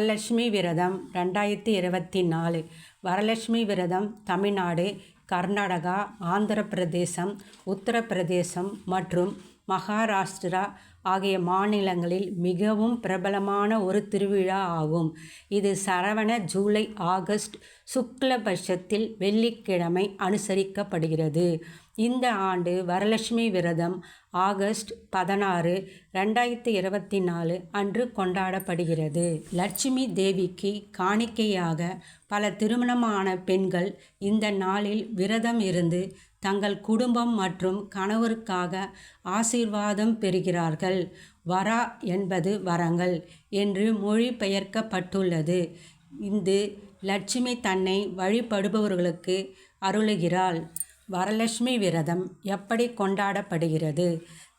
வரலட்சுமி விரதம் 2024. வரலட்சுமி விரதம் தமிழ்நாடு, கர்நாடகா, ஆந்திர பிரதேசம், உத்தரப்பிரதேசம் மற்றும் மகாராஷ்டிரா ஆகிய மாநிலங்களில் மிகவும் பிரபலமான ஒரு திருவிழா ஆகும். இது சரவண ஜூலை ஆகஸ்ட் சுக்லபட்சத்தில் வெள்ளிக்கிழமை அனுசரிக்கப்படுகிறது. இந்த ஆண்டு வரலட்சுமி விரதம் ஆகஸ்ட் 16, 2024 அன்று கொண்டாடப்படுகிறது. லட்சுமி தேவிக்கு காணிக்கையாக பல திருமணமான பெண்கள் இந்த நாளில் விரதம் இருந்து தங்கள் குடும்பம் மற்றும் கணவருக்காக ஆசீர்வாதம் பெறுகிறார்கள். வரா என்பது வரங்கள் என்று மொழிபெயர்க்கப்பட்டுள்ளது. இந்து லட்சுமி தன்னை வழிபடுபவர்களுக்கு அருளுகிறாள். வரலட்சுமி விரதம் எப்படி கொண்டாடப்படுகிறது?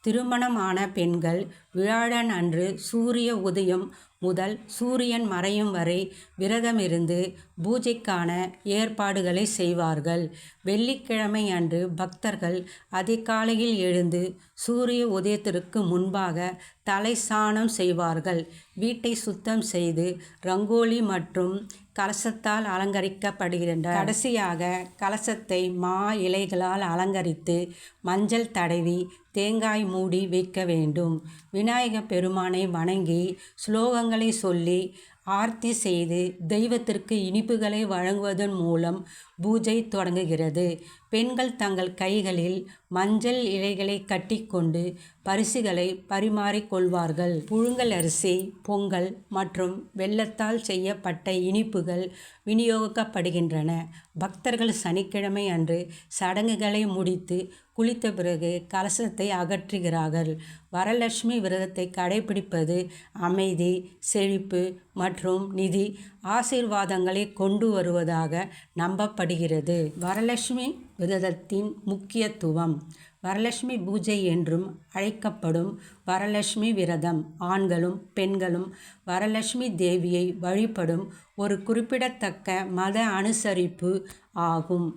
திருமணமான பெண்கள் வியாழன் அன்று சூரிய உதயம் முதல் சூரியன் மறையும் வரை விரதமிருந்து பூஜைக்கான ஏற்பாடுகளை செய்வார்கள். வெள்ளிக்கிழமை அன்று பக்தர்கள் அதிகாலையில் எழுந்து சூரிய உதயத்திற்கு முன்பாக தலை சாணம் செய்வார்கள். வீட்டை சுத்தம் செய்து ரங்கோலி மற்றும் கலசத்தால் அலங்கரிக்கப்படுகின்றனர். கடைசியாக கலசத்தை மா இலைகளால் அலங்கரித்து மஞ்சள் தடவி தேங்காய் மூடி வைக்க வேண்டும். விநாயகப் பெருமானை வணங்கி ஸ்லோகங்களை சொல்லி ஆர்த்தி செய்து தெய்வத்திற்கு இனிப்புகளை வழங்குவதன் மூலம் பூஜை தொடங்குகிறது. பெண்கள் தங்கள் கைகளில் மஞ்சள் இலைகளை கட்டிக்கொண்டு பரிசுகளை பரிமாறிக்கொள்வார்கள். புழுங்கல் அரிசி, பொங்கல் மற்றும் வெல்லத்தால் செய்யப்பட்ட இனிப்புகள் விநியோகிக்கப்படுகின்றன. பக்தர்கள் சனிக்கிழமை அன்று சடங்குகளை முடித்து குளித்த பிறகு கலசத்தை அகற்றுகிறார்கள். வரலட்சுமி விரதத்தை கடைபிடிப்பது அமைதி, செழிப்பு மற்றும் நிதி ஆசீர்வாதங்களை கொண்டு வருவதாக நம்பப்படுகிறது. வரலட்சுமி விரதத்தின் முக்கியத்துவம். வரலட்சுமி பூஜை என்றும் அழைக்கப்படும் வரலட்சுமி விரதம் ஆண்களும் பெண்களும் வரலட்சுமி தேவியை வழிபடும் ஒரு குறிப்பிடத்தக்க மத அனுசரிப்பு ஆகும்.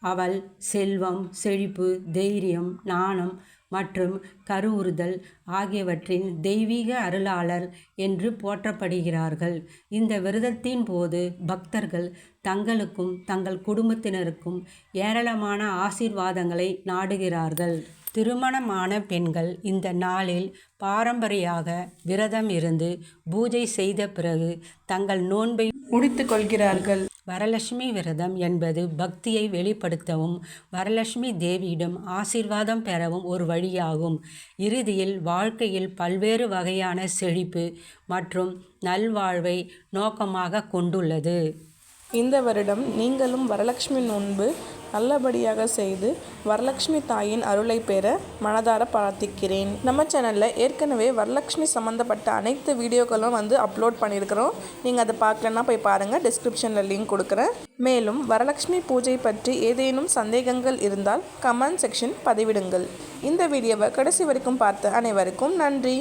அவள் செல்வம், செழிப்பு, தைரியம், ஞானம் மற்றும் கருவுறுதல் ஆகியவற்றின் தெய்வீக அருளாளர் என்று போற்றப்படுகிறார்கள். இந்த விரதத்தின் போது பக்தர்கள் தங்களுக்கும் தங்கள் குடும்பத்தினருக்கும் ஏராளமான ஆசீர்வாதங்களை நாடுகிறார்கள். திருமணமான பெண்கள் இந்த நாளில் பாரம்பரியமாக விரதம் இருந்து பூஜை செய்த பிறகு தங்கள் நோன்பை முடித்துக் கொள்கிறார்கள். வரலட்சுமி விரதம் என்பது பக்தியை வெளிப்படுத்தவும் வரலட்சுமி தேவியிடம் ஆசீர்வாதம் பெறவும் ஒரு வழியாகும். இறுதியில் வாழ்க்கையில் பல்வேறு வகையான செழிப்பு மற்றும் நல்வாழ்வை நோக்கமாக கொண்டுள்ளது. இந்த வருடம் நீங்களும் வரலட்சுமி நோன்பு நல்லபடியாக செய்து வரலட்சுமி தாயின் அருளை பெற மனதார பிரார்த்திக்கிறேன். நம்ம சேனலில் ஏற்கனவே வரலட்சுமி சம்மந்தப்பட்ட அனைத்து வீடியோக்களும் அப்லோட் பண்ணியிருக்கிறோம். நீங்கள் அதை பார்க்கலன்னா போய் பாருங்கள், டிஸ்கிரிப்ஷனில் லிங்க் கொடுக்குறேன். மேலும் வரலட்சுமி பூஜை பற்றி ஏதேனும் சந்தேகங்கள் இருந்தால் கமெண்ட் செக்ஷன் பதிவிடுங்கள். இந்த வீடியோவை கடைசி வரைக்கும் பார்த்த அனைவருக்கும் நன்றி.